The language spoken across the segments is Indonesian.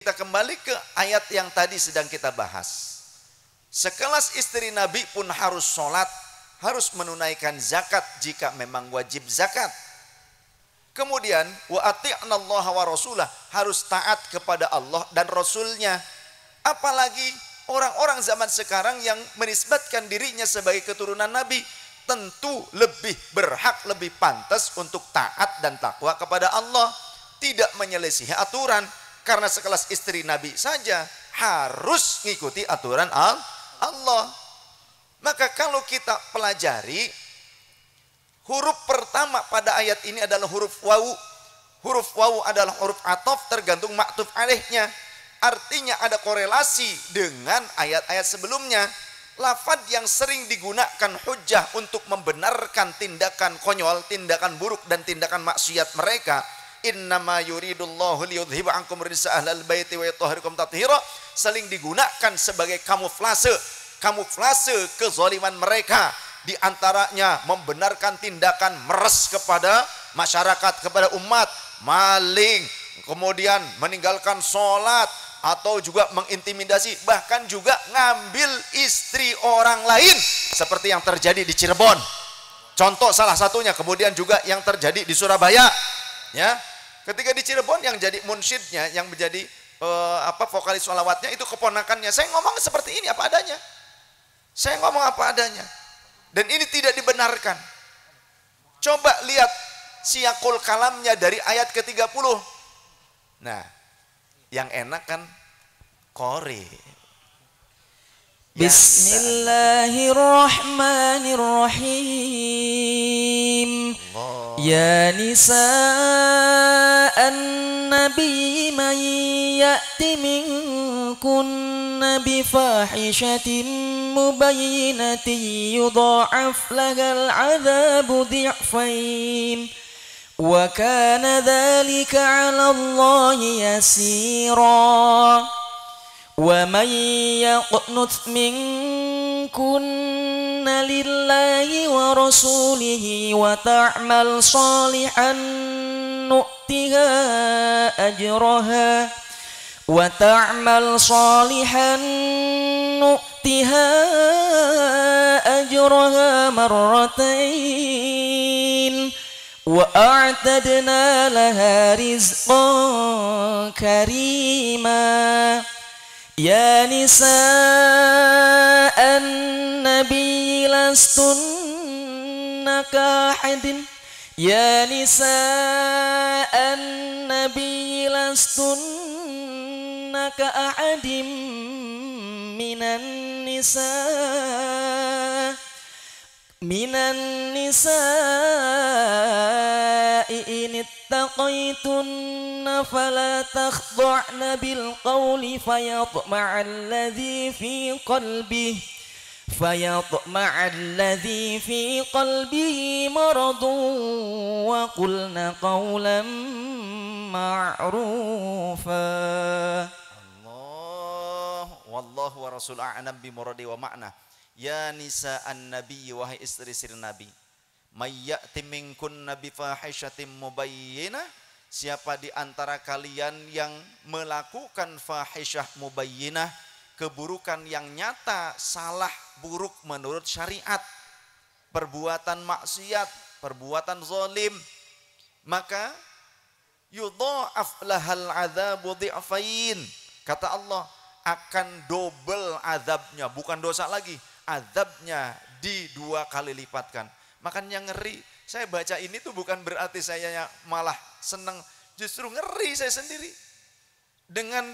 Kita kembali ke ayat yang tadi sedang kita bahas. Sekelas istri Nabi pun harus sholat, harus menunaikan zakat jika memang wajib zakat. Kemudian wa ati'nallaha wa rasulah, harus taat kepada Allah dan Rasulnya. Apalagi orang-orang zaman sekarang yang menisbatkan dirinya sebagai keturunan Nabi, tentu lebih berhak, lebih pantas untuk taat dan takwa kepada Allah, tidak menyelisihi aturan. Karena sekelas istri Nabi saja harus mengikuti aturan Allah. Maka kalau kita pelajari, huruf pertama pada ayat ini adalah huruf wawu. Huruf wawu adalah huruf ataf tergantung maktuf alaihnya. Artinya ada korelasi dengan ayat-ayat sebelumnya. Lafaz yang sering digunakan hujjah untuk membenarkan tindakan konyol, tindakan buruk dan tindakan maksiat mereka. Innama yuridullahu liyudhiba ankum rijsa ahlal baiti wa yutahhirakum tathira, saling digunakan sebagai kamuflase kezaliman mereka. Di antaranya membenarkan tindakan meres kepada masyarakat, kepada umat, maling, kemudian meninggalkan sholat, atau juga mengintimidasi, bahkan juga ngambil istri orang lain seperti yang terjadi di Cirebon. Contoh salah satunya, kemudian juga yang terjadi di Surabaya, ya. Ketika di Cirebon yang jadi munsyidnya, yang menjadi vokalis sholawatnya itu keponakannya. Saya ngomong seperti ini apa adanya. Saya ngomong apa adanya. Dan ini tidak dibenarkan. Coba lihat siyakul kalamnya dari ayat ke-30. Nah, yang enak kan Qori. Bismillahirrahmanirrahim. Ya nisa'an nabi man ya'ti minkunna bifahishatin mubayyinatin yudha'af lahal 'adzabu dhi'fain wa kana dhalika 'ala Allahi yasira. Wa man yaqnut minkunna lillahi wa rasulihi wa ta'mal salihan nu'tiha ajraha marratain wa a'tadna laha rizqan karima. Ya nisa'an nabi lastunna kahadin. Ya nisa'an nabi lastunna ka'adim minan nisa'i in ittaqaytunna fala takhda'na bil qawli fayatma'a alladhi fi qalbihi maradun wa qulna qawlan ma'rufa. Allah wallahu wa rasul a'lam bi muradi wa ma'na. Ya nisa'an nabi, wahai istri-istri Nabi, may ya'ti minkunna bi fahishatin mubayyinah, siapa di antara kalian yang melakukan fahisyah mubayyinah, keburukan yang nyata, salah buruk menurut syariat, perbuatan maksiat, perbuatan zalim, maka yudha'af lahal 'adzabu dhi'fain. Kata Allah, akan double azabnya, bukan dosa lagi, azabnya di 2 kali lipatkan. Makanya ngeri. Saya baca ini tuh bukan berarti saya malah senang, justru ngeri saya sendiri dengan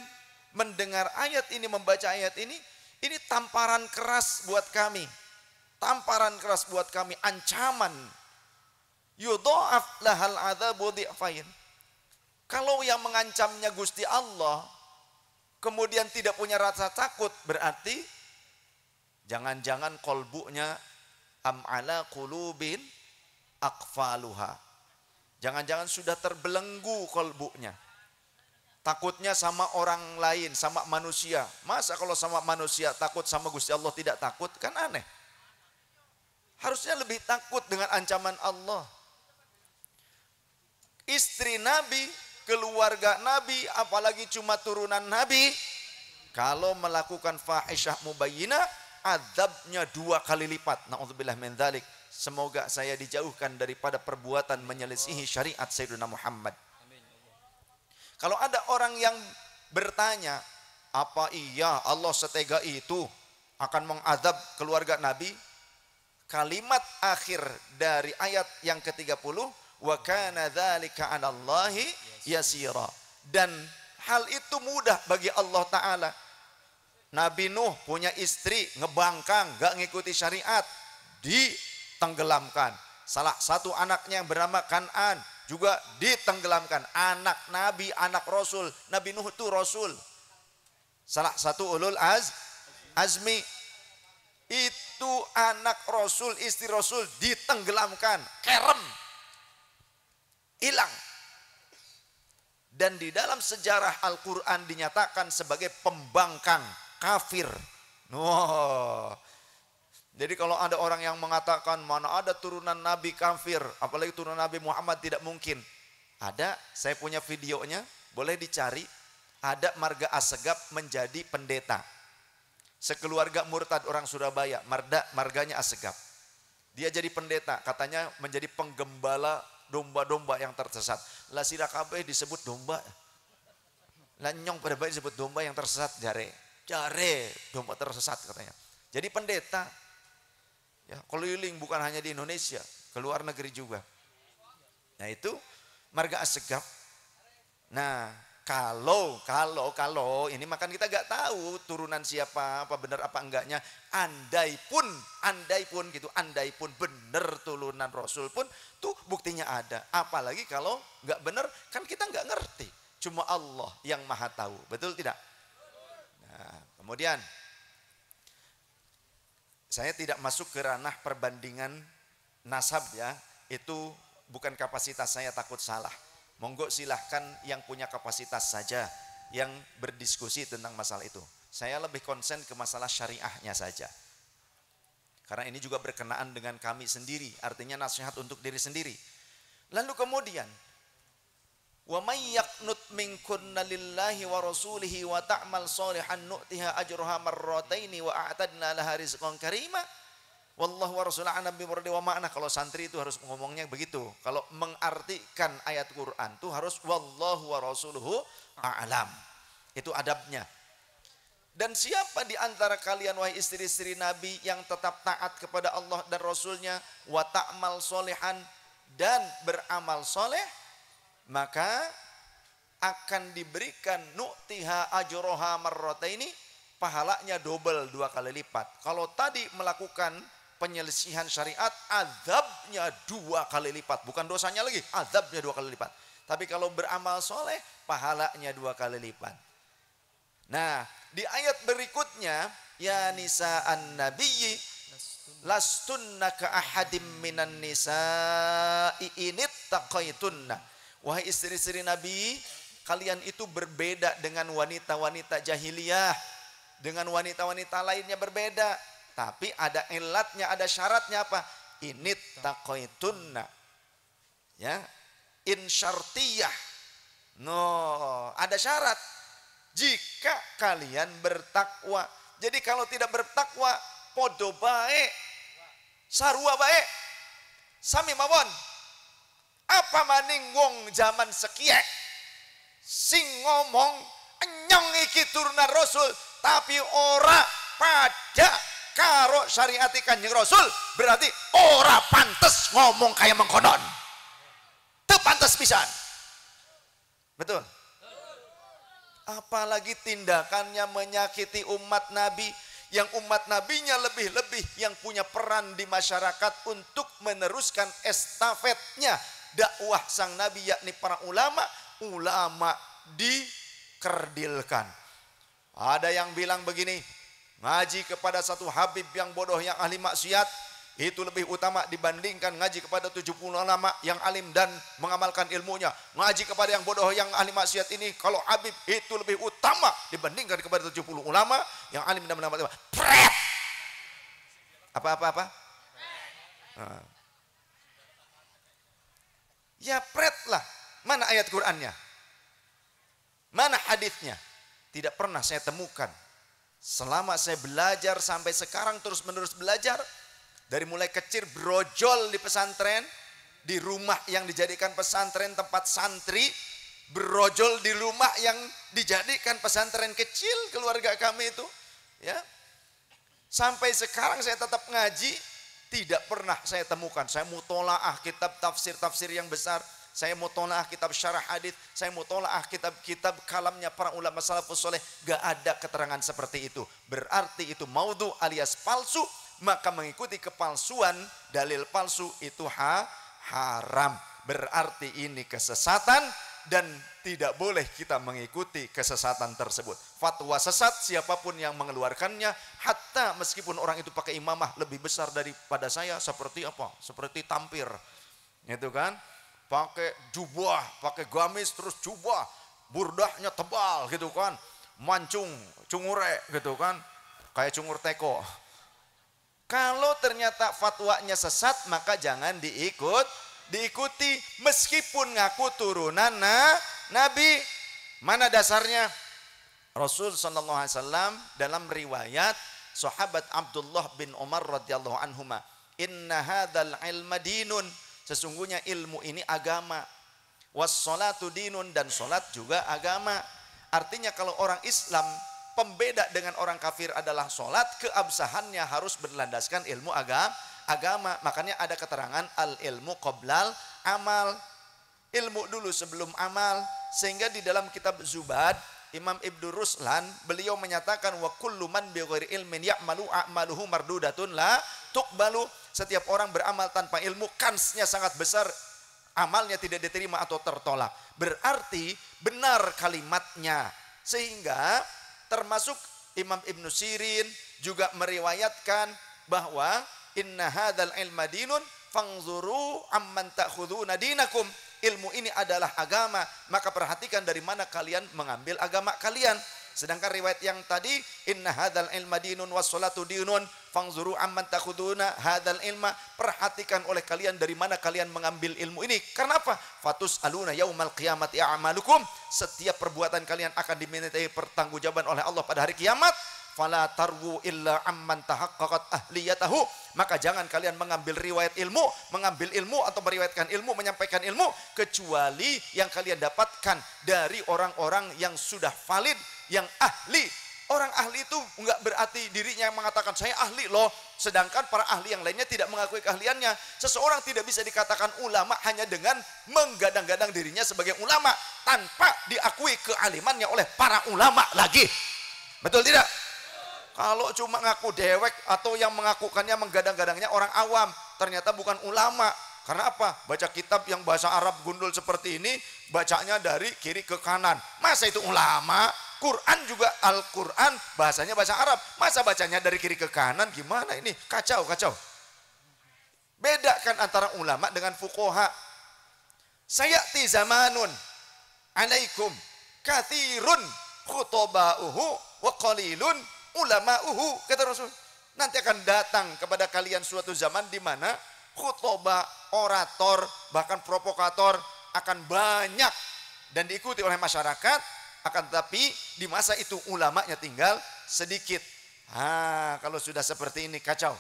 mendengar ayat ini, membaca ayat ini tamparan keras buat kami. Tamparan keras buat kami, ancaman. Yudha'af lahal 'adzabu dhi'fain. Kalau yang mengancamnya Gusti Allah, kemudian tidak punya rasa takut, berarti jangan-jangan kolbunya am ala qulubin aqfaluha. Jangan-jangan sudah terbelenggu kolbunya. Takutnya sama orang lain, sama manusia. Masa kalau sama manusia takut, sama Gusti Allah tidak takut? Kan aneh. Harusnya lebih takut dengan ancaman Allah. Istri Nabi keluarga Nabi, apalagi cuma turunan Nabi. Kalau melakukan fahisyah mubayyinah, azabnya 2 kali lipat. Na'udzubillah min dzalik. Semoga saya dijauhkan daripada perbuatan menyelisihi syariat Sayyidina Muhammad. Kalau ada orang yang bertanya, apa iya Allah setega itu akan mengazab keluarga Nabi? Kalimat akhir dari ayat yang ke-30, wa kana dzalika 'alallahi yasira. Dan hal itu mudah bagi Allah Ta'ala. Nabi Nuh punya istri, ngebangkang, gak ngikuti syariat, ditenggelamkan. Salah satu anaknya yang bernama Kan'an juga ditenggelamkan. Anak Nabi, anak Rasul. Nabi Nuh itu Rasul. Salah satu ulul azmi. Itu anak Rasul, istri Rasul ditenggelamkan. Kerem. Hilang. Dan di dalam sejarah Al-Quran dinyatakan sebagai pembangkang, kafir. Jadi kalau ada orang yang mengatakan mana ada turunan Nabi kafir, apalagi turunan Nabi Muhammad, tidak mungkin. Ada, saya punya videonya, boleh dicari. Ada marga Assegaf menjadi pendeta. Sekeluarga murtad orang Surabaya, marganya Assegaf. Dia jadi pendeta, katanya menjadi penggembala domba-domba yang tersesat. Lah sira kabeh disebut domba. Lah nyong pada baik disebut domba yang tersesat, jare domba tersesat katanya. Jadi pendeta ya, keliling bukan hanya di Indonesia, ke luar negeri juga. Nah itu marga Assegaf. Nah kalau ini makan kita gak tahu turunan siapa, apa benar apa enggaknya. Andai pun benar turunan Rasul pun tuh buktinya ada. Apalagi kalau gak benar, kan kita gak ngerti. Cuma Allah yang maha tahu, betul tidak? Nah, kemudian saya tidak masuk ke ranah perbandingan nasab ya, itu bukan kapasitas saya, takut salah. Monggo silahkan yang punya kapasitas saja yang berdiskusi tentang masalah itu. Saya lebih konsen ke masalah syariahnya saja. Karena ini juga berkenaan dengan kami sendiri, artinya nasihat untuk diri sendiri. Lalu kemudian, wa may yaqnut minkunna lillahi wa rasulihi wa ta'mal shalihan nu'tiha ajraha marrataini wa a'tadna laha rizqan karima. Wallahu wa rasulahu a'lam bimuradi wa ma'na. Kalau santri itu harus ngomongnya begitu. Kalau mengartikan ayat Quran itu harus wallahu wa rasuluhu a'lam. Itu adabnya. Dan siapa di antara kalian wahai istri-istri Nabi yang tetap taat kepada Allah dan Rasulnya, wa ta'mal sholihan, dan beramal soleh, maka akan diberikan nu'tiha ajroha marrataini, pahalanya double, 2 kali lipat. Kalau tadi melakukan penyelisihan syariat, azabnya 2 kali lipat. Bukan dosanya lagi, azabnya 2 kali lipat. Tapi kalau beramal soleh, pahalanya 2 kali lipat. Nah, di ayat berikutnya, ya nisa'an nabiyyi lastunna ka ahadim minan nisa'i inittaqaitunna. Wahai istri-istri Nabi, kalian itu berbeda dengan wanita-wanita jahiliyah. Dengan wanita-wanita lainnya berbeda. Tapi ada ilatnya, ada syaratnya apa? Inittaqaitunna. Ya, in syartiyah. No, ada syarat. Jika kalian bertakwa. Jadi kalau tidak bertakwa, podo bae, sarua bae, sami mawon. Apa maning wong zaman sekiek sing ngomong enyong iki turunan Rasul tapi ora pada karo syariat Kanjeng Rasul, berarti ora pantes ngomong kayak mengkonon. Teu pantes pisan. Betul? Apalagi tindakannya menyakiti umat Nabi, yang umat Nabinya lebih-lebih yang punya peran di masyarakat untuk meneruskan estafetnya dakwah sang Nabi, yakni para ulama dikerdilkan. Ada yang bilang begini, ngaji kepada satu habib yang bodoh yang ahli maksiat itu lebih utama dibandingkan ngaji kepada 70 ulama yang alim dan mengamalkan ilmunya. Ngaji kepada yang bodoh yang ahli maksiat ini, kalau habib itu lebih utama dibandingkan kepada 70 ulama yang alim dan mengamalkan ilmu. Pret! Apa? Ya pret lah. Mana ayat Qur'annya? hadisnya tidak pernah saya temukan. Selama saya belajar sampai sekarang terus menerus belajar, dari mulai kecil brojol di pesantren, di rumah yang dijadikan pesantren tempat santri, berojol di rumah yang dijadikan pesantren kecil keluarga kami itu, ya. Sampai sekarang saya tetap ngaji, tidak pernah saya temukan. Saya mutolaah kitab tafsir-tafsir yang besar, saya mutolaah kitab syarah hadis, saya mutolaah kitab-kitab kalamnya para ulama salafus soleh, gak ada keterangan seperti itu. Berarti itu maudhu alias palsu, maka mengikuti kepalsuan, dalil palsu itu haram. Berarti ini kesesatan dan tidak boleh kita mengikuti kesesatan tersebut. Fatwa sesat siapapun yang mengeluarkannya, hatta meskipun orang itu pakai imamah lebih besar daripada saya, seperti apa? Seperti tampir. Itu kan? Pakai jubah, pakai gamis terus jubah, burdahnya tebal gitu kan. Mancung, cungure gitu kan. Kayak cungur teko. Kalau ternyata fatwanya sesat, maka jangan diikuti meskipun ngaku turunan Nabi. Mana dasarnya? Rasul sallallahu alaihi wasallam dalam riwayat sahabat Abdullah bin Umar radhiyallahu anhuma, inna hadzal ilma dinun, sesungguhnya ilmu ini agama, was salatu dinun, dan salat juga agama. Artinya kalau orang Islam, pembeda dengan orang kafir adalah salat, keabsahannya harus berlandaskan ilmu agama. Makanya ada keterangan al ilmu qoblal amal, ilmu dulu sebelum amal. Sehingga di dalam kitab Zubad, Imam Ibnu Ruslan beliau menyatakan wa kullu man bi ghairi ilmin ya'malu a'maluhu mardudatun la tuqbalu. Setiap orang beramal tanpa ilmu, kansnya sangat besar amalnya tidak diterima atau tertolak. Berarti benar kalimatnya. Sehingga termasuk Imam Ibnu Sirin juga meriwayatkan bahwa inna hadzal ilma dinun fangzuru amman ta'khuduna dinakum. Ilmu ini adalah agama, maka perhatikan dari mana kalian mengambil agama kalian. Sedangkan riwayat yang tadi inna hadzal ilma dinun wassalatu dinun fangzuru amman ta'khuduna hadzal ilma, perhatikan oleh kalian dari mana kalian mengambil ilmu ini. Karena apa? Fatus aluna yaumal qiyamati a'malukum, setiap perbuatan kalian akan dimintai pertanggungjawaban oleh Allah pada hari kiamat. Fala tarwu illa amman tahaqqaqat ahliyatahu, maka jangan kalian mengambil riwayat ilmu, mengambil ilmu atau meriwayatkan ilmu, menyampaikan ilmu, kecuali yang kalian dapatkan dari orang-orang yang sudah valid, yang ahli. Orang ahli itu enggak berarti dirinya yang mengatakan saya ahli loh, sedangkan para ahli yang lainnya tidak mengakui keahliannya. Seseorang tidak bisa dikatakan ulama hanya dengan menggadang-gadang dirinya sebagai ulama tanpa diakui kealimannya oleh para ulama lagi. Betul tidak? Kalau cuma ngaku dewek atau yang mengakukannya menggadang-gadangnya orang awam, ternyata bukan ulama. Karena apa? Baca kitab yang bahasa Arab gundul seperti ini, bacanya dari kiri ke kanan. Masa itu ulama? Quran juga Al-Quran bahasanya bahasa Arab. Masa bacanya dari kiri ke kanan? Gimana ini? Kacau. Bedakan antara ulama dengan fuqaha. Sayati zamanun alaikum kathirun khutoba'uhu wa qalilun ulama'uhu, kata Rasul. Nanti akan datang kepada kalian suatu zaman di mana khutbah, orator, bahkan provokator akan banyak dan diikuti oleh masyarakat, akan tetapi di masa itu ulamanya tinggal sedikit. Kalau sudah seperti ini kacau.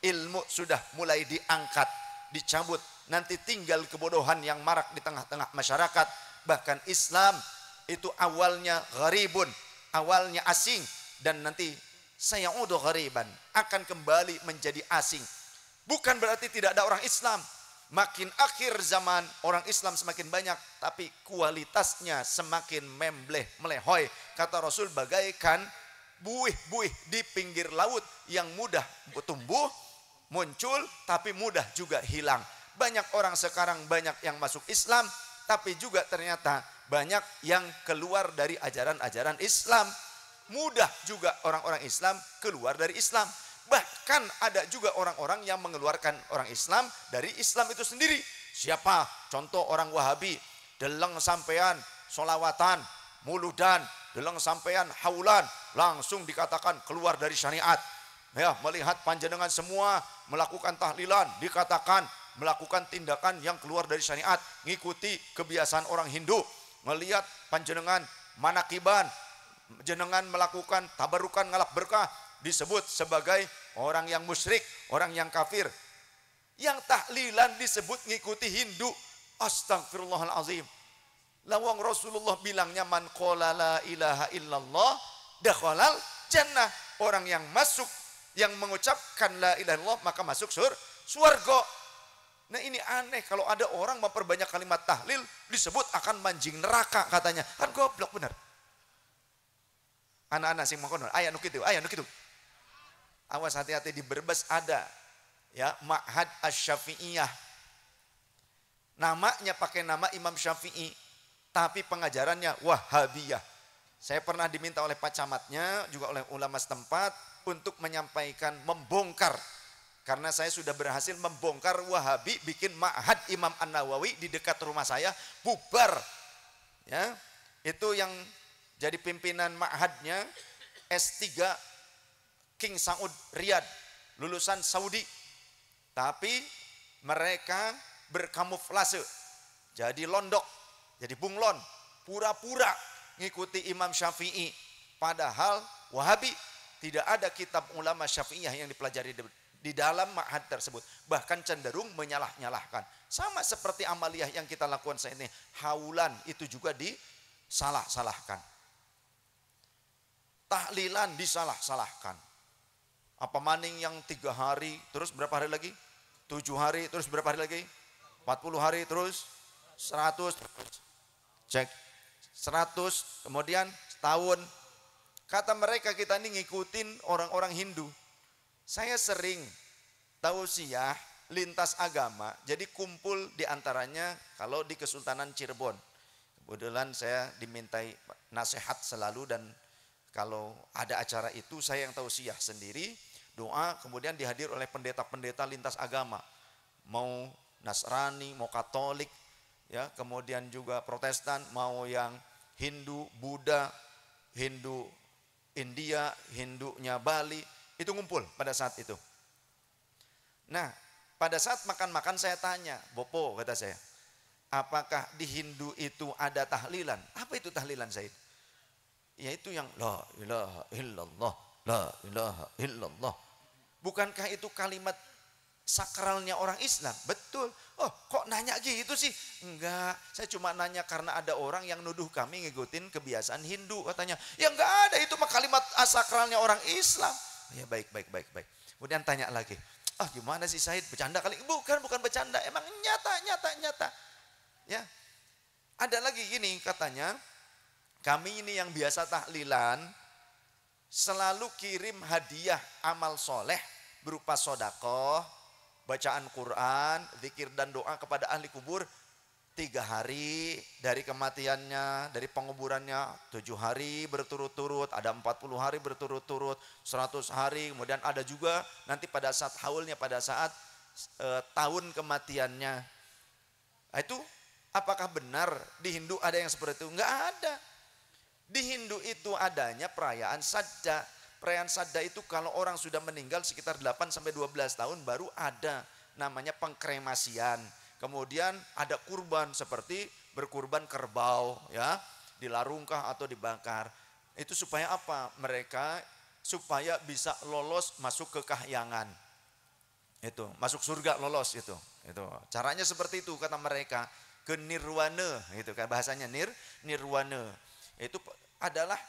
Ilmu sudah mulai diangkat, dicabut. Nanti tinggal kebodohan yang marak di tengah-tengah masyarakat. Bahkan Islam itu awalnya gharibun, awalnya asing, dan nanti sayaudu ghariban, akan kembali menjadi asing. Bukan berarti tidak ada orang Islam. Makin akhir zaman orang Islam semakin banyak, tapi kualitasnya semakin melehoi. Kata Rasul, bagaikan buih-buih di pinggir laut yang mudah tumbuh, muncul, tapi mudah juga hilang. Banyak orang sekarang banyak yang masuk Islam, tapi juga ternyata banyak yang keluar dari ajaran-ajaran Islam. Mudah juga orang-orang Islam keluar dari Islam. Bahkan ada juga orang-orang yang mengeluarkan orang Islam dari Islam itu sendiri. Siapa? Contoh orang Wahabi. Deleng sampean solawatan, muludan, deleng sampean haulan, langsung dikatakan keluar dari syariat. Ya, melihat panjenengan semua melakukan tahlilan, dikatakan melakukan tindakan yang keluar dari syariat, ngikuti kebiasaan orang Hindu. Melihat panjenengan manakiban, jenengan melakukan tabarukan ngalap berkah, disebut sebagai orang yang musyrik, orang yang kafir. Yang tahlilan disebut ngikuti Hindu. Astagfirullahalazim. Lawang Rasulullah bilangnya man qala la ilaha illallah dakhalal jannah. Orang yang masuk, yang mengucapkan la ilaha illallah maka masuk surga. Nah ini aneh kalau ada orang memperbanyak kalimat tahlil disebut akan manjing neraka katanya. Kan goblok benar. Anak-anak sing mengkono, aya nu kitu, aya nu kitu. Awas hati-hati di Brebes ada ya Ma'had Asy-Syafi'iyah. Namanya pakai nama Imam Syafi'i, tapi pengajarannya Wahabiyah. Saya pernah diminta oleh Pak Camatnya, juga oleh ulama setempat untuk menyampaikan, membongkar. Karena saya sudah berhasil membongkar Wahabi bikin Ma'had Imam An-Nawawi di dekat rumah saya, bubar. Ya, itu yang jadi pimpinan Ma'hadnya S3 King Saud Riyadh, lulusan Saudi. Tapi mereka berkamuflase, jadi londok, jadi bunglon, pura-pura ngikuti Imam Syafi'i. Padahal Wahabi tidak ada kitab ulama Syafi'iyah yang dipelajari di dalam ma'had tersebut. Bahkan cenderung menyalah-nyalahkan. Sama seperti amaliyah yang kita lakukan saat ini. Haulan itu juga disalah-salahkan. Tahlilan disalah-salahkan. Apa maning yang 3 hari, terus berapa hari lagi? 7 hari, terus berapa hari lagi? 40 hari, terus 100. Cek. 100, kemudian setahun. Kata mereka kita ini ngikutin orang-orang Hindu. Saya sering tausiah lintas agama, jadi kumpul diantaranya kalau di Kesultanan Cirebon. Kebetulan saya dimintai nasihat selalu dan kalau ada acara itu saya yang tausiah sendiri, doa, kemudian dihadir oleh pendeta-pendeta lintas agama. Mau Nasrani, mau Katolik, ya, kemudian juga Protestan, mau yang Hindu, Buddha, Hindu India, Hindunya Bali, itu ngumpul pada saat itu. Nah, pada saat makan-makan saya tanya, Bopo kata saya, apakah di Hindu itu ada tahlilan? Apa itu tahlilan Said? Yaitu yang la ilaha illallah, la ilaha illallah. Bukankah itu kalimat sakralnya orang Islam? Betul. Oh, kok nanya gitu sih? Enggak, saya cuma nanya karena ada orang yang nuduh kami ngikutin kebiasaan Hindu katanya. Ya enggak ada, itu mah kalimat sakralnya orang Islam. Ya baik. Kemudian tanya lagi, ah gimana sih Said, bercanda kali? Bukan bercanda, emang nyata. Ya, ada lagi gini katanya, kami ini yang biasa tahlilan selalu kirim hadiah amal soleh berupa sodakoh, bacaan Quran, zikir dan doa kepada ahli kubur 3 hari dari kematiannya, dari penguburannya 7 hari berturut-turut, ada 40 hari berturut-turut, 100 hari, kemudian ada juga nanti pada saat haulnya, pada saat tahun kematiannya. Nah, itu apakah benar di Hindu ada yang seperti itu? Enggak ada. Di Hindu itu adanya perayaan sadda. Perayaan sadda itu kalau orang sudah meninggal sekitar 8-12 tahun baru ada namanya pengkremasian. Kemudian ada kurban seperti berkurban kerbau, ya, dilarungkah atau dibakar. Itu supaya apa? Mereka supaya bisa lolos masuk ke kahyangan. Itu, masuk surga lolos itu. Itu. Caranya seperti itu kata mereka, ke nirwana gitu kan bahasanya nirwana. Itu adalah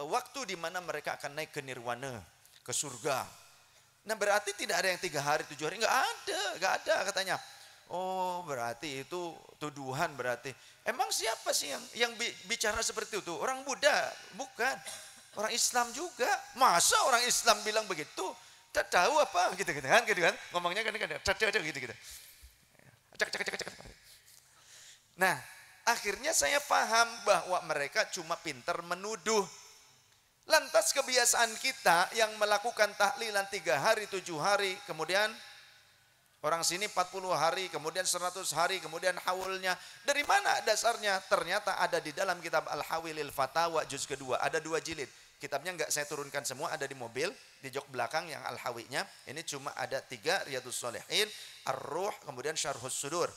waktu di mana mereka akan naik ke nirwana, ke surga. Nah berarti tidak ada yang 3 hari 7 hari, enggak ada katanya. Oh berarti itu tuduhan berarti. Emang siapa sih yang bicara seperti itu? Orang Buddha? Bukan. Orang Islam juga. Masa orang Islam bilang begitu? Tak tahu apa gitu kan? Ngomongnya kan gitu. Nah, akhirnya saya paham bahwa mereka cuma pintar menuduh. Lantas kebiasaan kita yang melakukan tahlilan 3 hari, 7 hari, kemudian orang sini 40 hari, kemudian 100 hari, kemudian haulnya. Dari mana dasarnya? Ternyata ada di dalam kitab Al-Hawilil Fatawa juz kedua. Ada 2 jilid. Kitabnya enggak saya turunkan semua, ada di mobil, di jok belakang yang Al-Hawinya. Ini cuma ada 3, Riyadhus Shalihin, Ar-Ruh, kemudian Syarhus Sudur.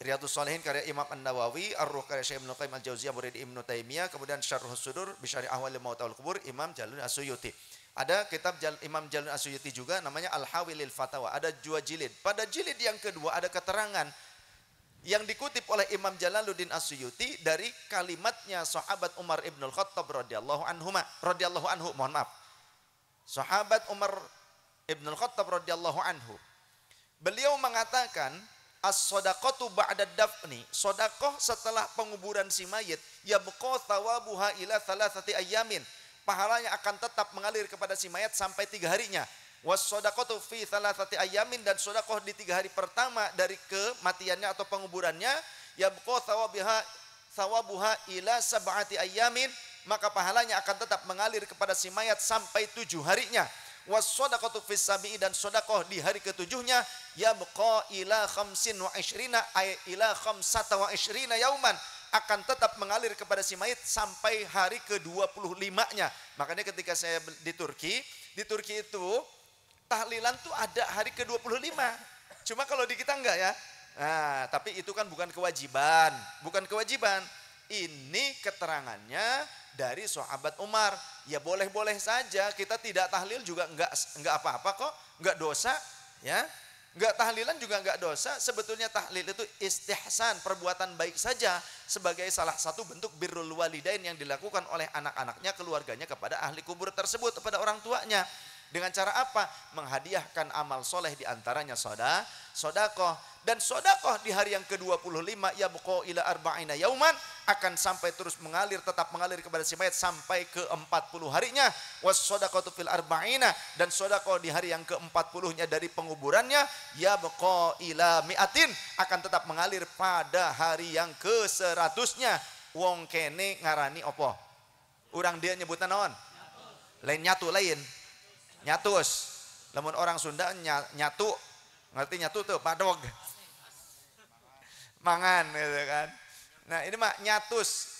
Riyadhus Shalihin karya Imam An-Nawawi, Ar-Ruh karya Syekh Ibnu Qayyim Al-Jauziyah murid Ibnu Taimiyah, kemudian Syarhus Sudur bi Syarih Ahwalil Maut wal Qubur Imam Jalalain As-Suyuti. Ada kitab Imam Jalalain As-Suyuti juga namanya Al-Hawilil Fatawa, ada 2 jilid. Pada jilid yang kedua ada keterangan yang dikutip oleh Imam Jalaluddin As-Suyuti dari kalimatnya sahabat Umar Ibnul Khattab radhiyallahu anhu, mohon maaf. Sahabat Umar Ibnul Khattab radhiyallahu anhu. Beliau mengatakan as-shadaqatu ba'da dafni, sedekah setelah penguburan si mayit, yabqa thawabuha ila 3 ayyamin. Pahalanya akan tetap mengalir kepada si mayat sampai 3 harinya. Was-shadaqatu fi 3 ayyamin, dan sedekah di 3 hari pertama dari kematiannya atau penguburannya, yabqa thawabuha ila 7 ayyamin, maka pahalanya akan tetap mengalir kepada si mayat sampai 7 harinya. Was-shadaqatu fis sabi'i, dan sedekah di hari ke-7-nya, yabqa ila 25 ay ila 25 yauman, akan tetap mengalir kepada si mayit sampai hari ke-25-nya. Makanya ketika saya di Turki itu tahlilan tuh ada hari ke-25. Cuma kalau di kita enggak ya. Nah, tapi itu kan bukan kewajiban. Ini keterangannya dari sahabat Umar. Ya boleh-boleh saja, kita tidak tahlil juga enggak apa-apa kok, enggak dosa, ya. Enggak tahlilan juga enggak dosa. Sebetulnya tahlil itu istihsan, perbuatan baik saja, sebagai salah satu bentuk birrul walidain yang dilakukan oleh anak-anaknya, keluarganya kepada ahli kubur tersebut, kepada orang tuanya. Dengan cara apa? Menghadiahkan amal soleh, diantaranya sodakoh. Dan sodakoh di hari yang ke-25, yabqa ila 40 yauman, akan sampai terus mengalir, tetap mengalir kepada si mayat sampai ke-40 harinya. Was sodaqatu fil 40, dan sodakoh di hari yang ke-40-nya dari penguburannya, yabqa ila mi'atin, akan tetap mengalir pada hari yang ke-100-nya. Wong kene ngarani opo? Urang dia nyebutan naon? Lain nyatu lain. Nyatus. Lamun orang Sunda nyatu. Ngerti nyatu tuh, padog. Mangan gitu kan. Nah, ini mah nyatus.